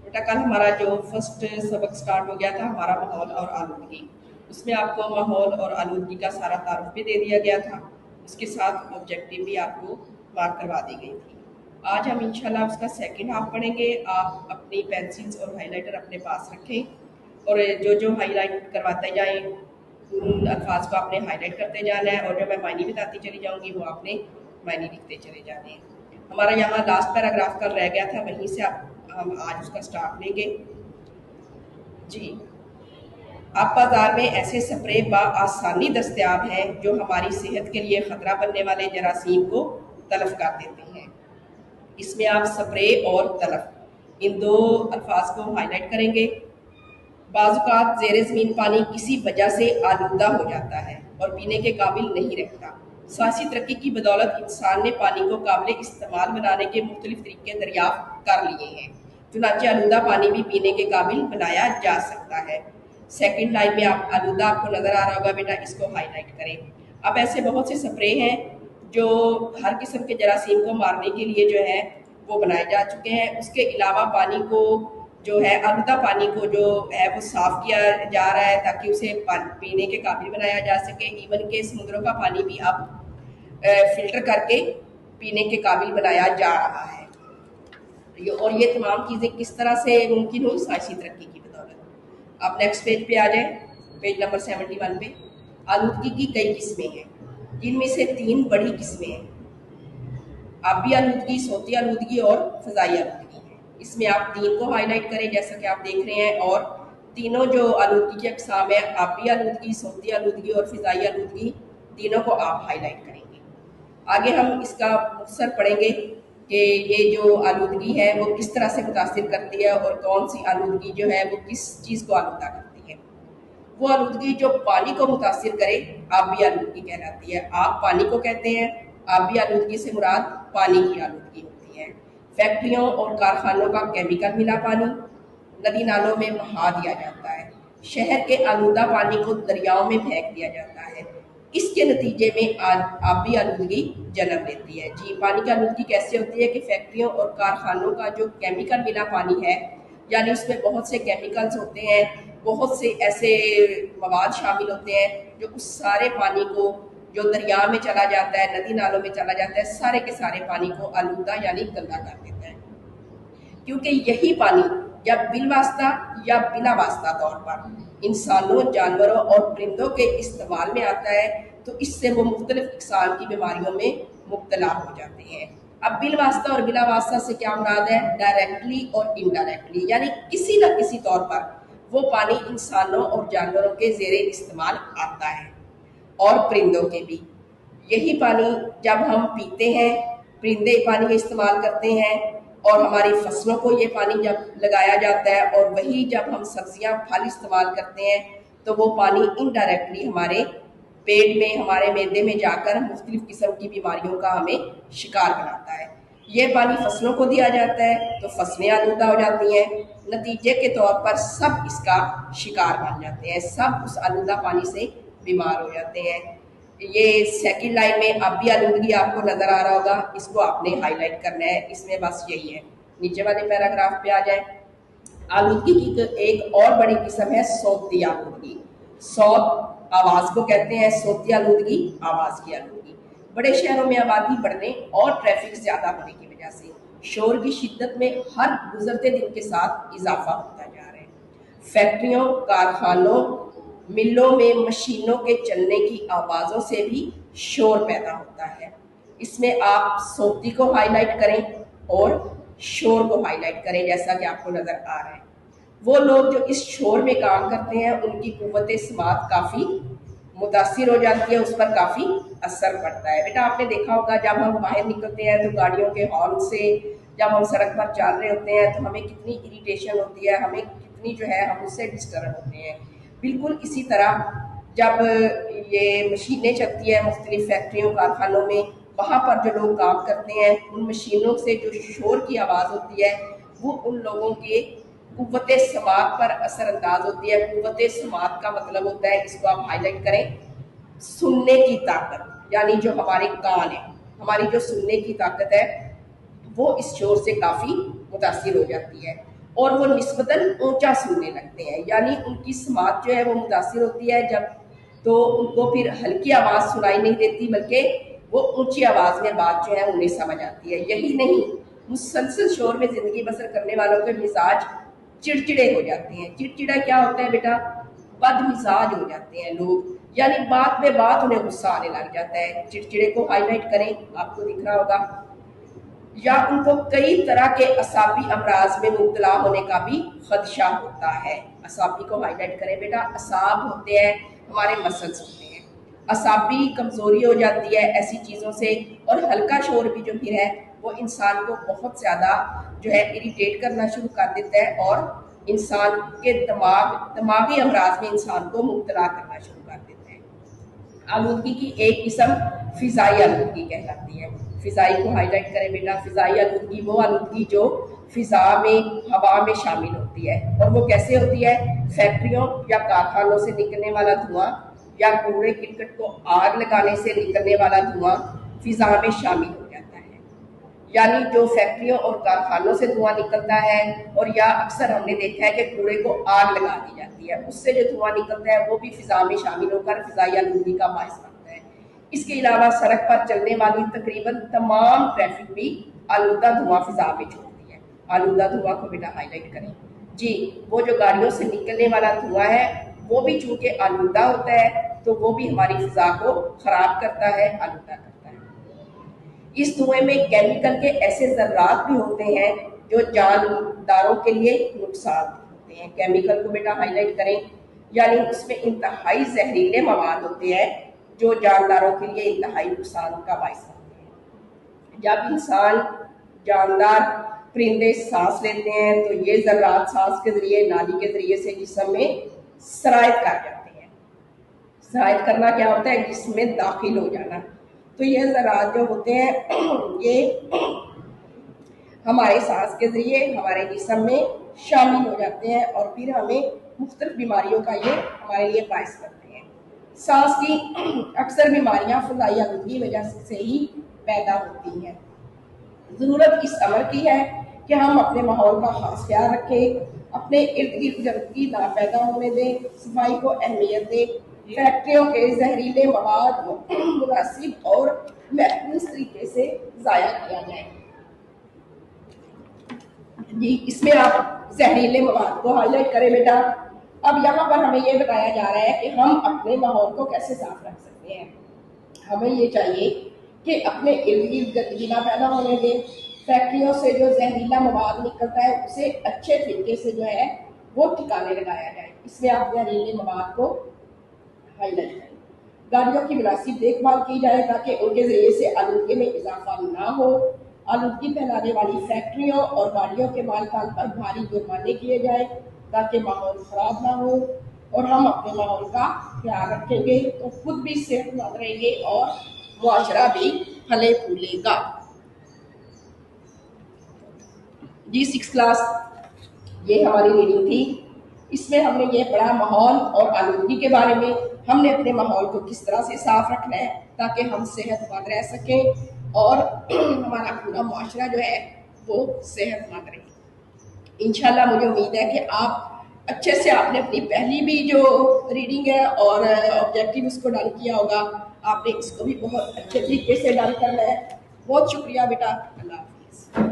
بیٹا کل ہمارا جو فرسٹ سبق سٹارٹ ہو گیا تھا ہمارا ماحول اور آلودگی، اس میں آپ کو ماحول اور آلودگی کا سارا تعارف بھی دے دیا گیا تھا، اس کے ساتھ آبجیکٹیو بھی آپ کو مارک کروا دی گئی تھی۔ آج ہم انشاءاللہ اس کا سیکنڈ ہاف پڑھیں گے۔ آپ اپنی پینسلز اور ہائی لائٹر اپنے پاس رکھیں اور جو ہائی لائٹ کرواتے جائیں ان الفاظ کو آپ نے ہائی لائٹ کرتے جانا ہے، اور جو میں معنی بتاتی چلی جاؤں گی وہ آپ نے معنی لکھتے چلے جانے ہیں۔ ہمارا یہاں لاسٹ پیراگراف کل رہ گیا تھا، وہیں سے ہم آج اس کا سٹارٹ لیں گے۔ جی، اب بازار میں ایسے سپرے بآسانی دستیاب ہیں جو ہماری صحت کے لیے خطرہ بننے والے جراثیم کو تلف کر دیتے ہیں۔ اس میں آپ سپرے اور تلف ان دو الفاظ کو ہائی لائٹ کریں گے۔ بعض اوقات زیر زمین پانی کسی وجہ سے آلودہ ہو جاتا ہے اور پینے کے قابل نہیں رہتا۔ سائنسی ترقی کی بدولت انسان نے پانی کو قابل استعمال بنانے کے مختلف طریقے دریافت کر لیے ہیں، چنانچہ آلودہ پانی بھی پینے کے قابل بنایا جا سکتا ہے۔ سیکنڈ لائن میں آپ آلودہ آپ کو نظر آ رہا ہوگا، بیٹا اس کو ہائی لائٹ کریں۔ اب ایسے بہت سے سپرے ہیں جو ہر قسم کے جراثیم کو مارنے کے لیے جو ہے وہ بنائے جا چکے ہیں۔ اس کے علاوہ پانی کو جو ہے آلودہ پانی کو جو ہے وہ صاف کیا جا رہا ہے تاکہ اسے پینے کے قابل بنایا جا سکے۔ ایون کہ سمندروں کا پانی بھی اب فلٹر کر کے پینے کے قابل بنایا جا رہا ہے، اور یہ تمام چیزیں کس طرح سے ممکن ہوئی؟ سائنسی ترقی کی بدولت۔ آپ نیکسٹ پیج پہ آ جائیں، پیج نمبر 71 پہ۔ آلودگی کی کئی قسمیں ہیں جن میں سے 3 بڑی قسمیں ہیں: آبی آلودگی، صوتی آلودگی اور فضائی آلودگی ہے۔ اس میں آپ 3 کو ہائی لائٹ کریں جیسا کہ آپ دیکھ رہے ہیں، اور تینوں جو آلودگی کی اقسام ہیں، آبی آلودگی، صوتی آلودگی اور فضائی آلودگی، تینوں کو آپ ہائی لائٹ کریں گے۔ آگے ہم اس کا مختصر پڑھیں گے کہ یہ جو آلودگی ہے وہ کس طرح سے متاثر کرتی ہے اور کون سی آلودگی جو ہے وہ کس چیز کو آلودہ کرتی ہے۔ وہ آلودگی جو پانی کو متاثر کرے آبی آلودگی کہلاتی ہے۔ آپ پانی کو کہتے ہیں، آبی آلودگی سے مراد پانی کی آلودگی ہوتی ہے۔ فیکٹریوں اور کارخانوں کا کیمیکل ملا پانی ندی نالوں میں بہا دیا جاتا ہے۔ شہر کے آلودہ پانی کو دریاؤں میں پھینک دیا جاتا ہے۔ اس کے نتیجے میں آبی آلودگی جنم لیتی ہے۔ جی، پانی کی آلودگی کیسے ہوتی ہے کہ فیکٹریوں اور کارخانوں کا جو کیمیکل ملا پانی ہے، یعنی اس میں بہت سے کیمیکلز ہوتے ہیں، بہت سے ایسے مواد شامل ہوتے ہیں جو اس سارے پانی کو جو دریا میں چلا جاتا ہے، ندی نالوں میں چلا جاتا ہے، سارے کے سارے پانی کو آلودہ یعنی گندا کر دیتا ہے۔ کیونکہ یہی پانی یا بالواسطہ یا بلا واسطہ طور پر انسانوں، جانوروں اور پرندوں کے استعمال میں آتا ہے، تو اس سے وہ مختلف اقسام کی بیماریوں میں مبتلا ہو جاتے ہیں۔ اب بالواسطہ اور بلا واسطہ سے کیا مراد ہے؟ ڈائریکٹلی اور انڈائریکٹلی، یعنی کسی نہ کسی طور پر وہ پانی انسانوں اور جانوروں کے زیر استعمال آتا ہے، اور پرندوں کے بھی۔ یہی پانی جب ہم پیتے ہیں، پرندے پانی کا استعمال کرتے ہیں، اور ہماری فصلوں کو یہ پانی جب لگایا جاتا ہے، اور وہی جب ہم سبزیاں پھل استعمال کرتے ہیں تو وہ پانی انڈائریکٹلی ہمارے پیٹ میں، ہمارے معدے میں جا کر مختلف قسم کی بیماریوں کا ہمیں شکار بناتا ہے۔ یہ پانی فصلوں کو دیا جاتا ہے تو فصلیں آلودہ ہو جاتی ہیں، نتیجے کے طور پر سب اس کا شکار بن جاتے ہیں، سب اس آلودہ پانی سے بیمار ہو جاتے ہیں۔ یہ سیکنڈ لائن میں آبی آلودگی آپ کو نظر آ رہا ہوگا، اس کو آپ نے ہائی لائٹ کرنا ہے، اس میں بس یہی ہے۔ نیچے والے پیراگراف پہ آ جائیں۔ آلودگی کی ایک اور بڑی قسم ہے صوتی آلودگی۔ صوت آواز کو کہتے ہیں، صوتی آلودگی آواز کی آلودگی۔ بڑے شہروں میں آبادی بڑھنے اور ٹریفک زیادہ ہونے کی وجہ سے شور کی شدت میں ہر گزرتے دن کے ساتھ اضافہ ہوتا جا رہا ہے۔ فیکٹریوں، کارخانوں، ملوں میں مشینوں کے چلنے کی آوازوں سے بھی شور پیدا ہوتا ہے۔ اس میں آپ صوتی کو ہائی لائٹ کریں اور شور کو ہائی لائٹ کریں جیسا کہ آپ کو نظر آ رہا ہے۔ وہ لوگ جو اس شور میں کام کرتے ہیں ان کی قوت سماعت کافی متاثر ہو جاتی ہے، اس پر کافی اثر پڑتا ہے۔ بیٹا آپ نے دیکھا ہوگا جب ہم باہر نکلتے ہیں تو گاڑیوں کے ہارن سے جب ہم سڑک پر چل رہے ہوتے ہیں تو ہمیں کتنی اریٹیشن ہوتی ہے، ہمیں کتنی جو ہے ہم اس سے ڈسٹرب ہوتے ہیں۔ بالکل اسی طرح جب یہ مشینیں چلتی ہیں مختلف فیکٹریوں، کارخانوں میں، وہاں پر جو لوگ کام کرتے ہیں ان مشینوں سے جو شور کی آواز ہوتی ہے وہ ان لوگوں کے قوت سماعت پر اثر انداز ہوتی ہے۔ قوت سماعت کا مطلب ہوتا ہے، اس کو آپ ہائی لائٹ کریں، سننے کی طاقت، یعنی جو ہمارے کان ہیں، ہماری جو سننے کی طاقت ہے وہ اس شور سے کافی متاثر ہو جاتی ہے، اور وہ نسبتاً اونچا سننے لگتے ہیں، یعنی ان کی سماعت جو ہے وہ متاثر ہوتی ہے جب، تو ان کو پھر ہلکی آواز سنائی نہیں دیتی بلکہ وہ اونچی آواز میں بات جو ہے انہیں سمجھ آتی ہے۔ یہی نہیں، مسلسل شور میں زندگی بسر کرنے والوں کے مزاج چڑچڑے ہو جاتے ہیں۔ چڑچڑا کیا ہوتا ہے بیٹا؟ بد مزاج ہو جاتے ہیں لوگ، یعنی بات بے بات انہیں غصہ آنے لگ جاتا ہے۔ چڑچڑے کو ہائی لائٹ کریں، آپ کو دکھ رہا ہوگا۔ یا ان کو کئی طرح کے اعصابی امراض میں مبتلا ہونے کا بھی خدشہ ہوتا ہے۔ اعصابی کو ہائی لائٹ کریں بیٹا۔ اعصاب ہوتے ہیں ہمارے مسلس ہوتے ہیں، اعصابی کمزوری ہو جاتی ہے ایسی چیزوں سے، اور ہلکا شور بھی جو پھر ہے وہ انسان کو بہت زیادہ جو ہے اریٹیٹ کرنا شروع کر دیتا ہے، اور انسان کے دماغی امراض میں انسان کو مبتلا کرنا شروع کر دیتا ہے۔ آلودگی کی ایک قسم فضائی آلودگی کہلاتی ہے۔ فضائی کو ہائی لائٹ کریں بیٹا۔ فضائی آلودگی وہ آلودگی جو فضا میں، ہوا میں شامل ہوتی ہے، اور وہ کیسے ہوتی ہے؟ فیکٹریوں یا کارخانوں سے نکلنے والا دھواں یا کوڑے کرکٹ کو آگ لگانے سے نکلنے والا دھواں فضا میں شامل ہو جاتا ہے۔ یعنی جو فیکٹریوں اور کارخانوں سے دھواں نکلتا ہے، اور یا اکثر ہم نے دیکھا ہے کہ کوڑے کو آگ لگا دی جاتی ہے، اس سے جو دھواں نکلتا ہے وہ بھی فضا میں شامل ہو کر فضائی آلودگی کا باعث بنتا ہے۔ اس کے علاوہ سڑک پر چلنے والی تقریباً تمام ٹریفک بھی آلودہ دھواں فضا میں چھوڑتی ہے۔ آلودہ دھواں کو بیٹا ہائی لائٹ کریں جی۔ وہ جو گاڑیوں سے نکلنے والا دھواں ہے وہ بھی چونکہ آلودہ ہوتا ہے تو وہ بھی ہماری فضا کو خراب کرتا ہے، آلودہ کرتا ہے۔ اس دھوئیں میں کیمیکل کے ایسے ذرات بھی ہوتے ہیں جو جانداروں کے لیے نقصان ہوتے ہیں۔ کیمیکل کو بیٹا ہائی لائٹ کریں، یعنی اس میں انتہائی زہریلے مواد ہوتے ہیں جو جانداروں کے لیے انتہائی نقصان کا باعث ہوتے ہیں۔ جب انسان، جاندار، پرندے سانس لیتے ہیں تو یہ ذرات سانس کے ذریعے، نالی کے ذریعے سے جسم میں سرایت کر جاتے ہیں۔ سرایت کرنا کیا ہوتا ہے؟ جسم میں داخل ہو جانا۔ تو یہ ذرات جو ہوتے ہیں یہ ہمارے سانس کے ذریعے ہمارے جسم میں شامل ہو جاتے ہیں، اور پھر ہمیں مختلف بیماریوں کا یہ ہمارے لیے باعث کرتے ہیں۔ سانس کی اکثر بیماریاں فضائی آلودگی کی وجہ سے ہی پیدا ہوتی ہیں۔ ضرورت اس امر کی ہے کہ ہم اپنے ماحول کا خاص خیال رکھیں، اپنے ارد گرد گندگی نہ پیدا ہونے دیں، صفائی کو اہمیت دیں، فیکٹریوں کے زہریلے مواد کو مناسب اور محفوظ طریقے سے ضائع کیا جائے۔ جی، اس میں آپ زہریلے مواد کو ہائی لائٹ کریں بیٹا۔ اب یہاں پر ہمیں یہ بتایا جا رہا ہے کہ ہم اپنے ماحول کو کیسے صاف رکھ سکتے ہیں۔ ہمیں یہ چاہیے کہ اپنے ارد گرد گندگی نہ پیدا ہونے دیں، فیکٹریوں سے جو زہریلا مواد نکلتا ہے اسے اچھے طریقے سے جو ہے وہ ٹھکانے لگایا جائے۔ اس میں آپ زہریلے مواد کو ہائی لائٹ کریں۔ گاڑیوں کی مناسب دیکھ بھال کی جائے تاکہ ان کے ذریعے سے آلودگی میں اضافہ نہ ہو۔ آلودگی پھیلانے والی فیکٹریوں اور گاڑیوں کے مالکان پر بھاری جرمانے کیے جائیں تاکہ ماحول خراب نہ ہو، اور ہم اپنے ماحول کا خیال رکھیں گے تو خود بھی صحت مند رہیں گے اور معاشرہ بھی پھلے پھولے گا۔ جی 6 کلاس یہ ہماری ریڈنگ تھی۔ اس میں ہم نے یہ پڑھا ماحول اور آلودگی کے بارے میں، ہم نے اپنے ماحول کو کس طرح سے صاف رکھنا ہے تاکہ ہم صحت مند رہ سکیں اور ہمارا پورا معاشرہ جو ہے وہ صحت مند رہے۔ انشاءاللہ مجھے امید ہے کہ آپ اچھے سے، آپ نے اپنی پہلی بھی جو ریڈنگ ہے اور آبجیکٹیو اس کو ڈن کیا ہوگا، آپ نے اس کو بھی بہت اچھے طریقے سے ڈن کرنا ہے۔ بہت شکریہ بیٹا، اللہ حافظ۔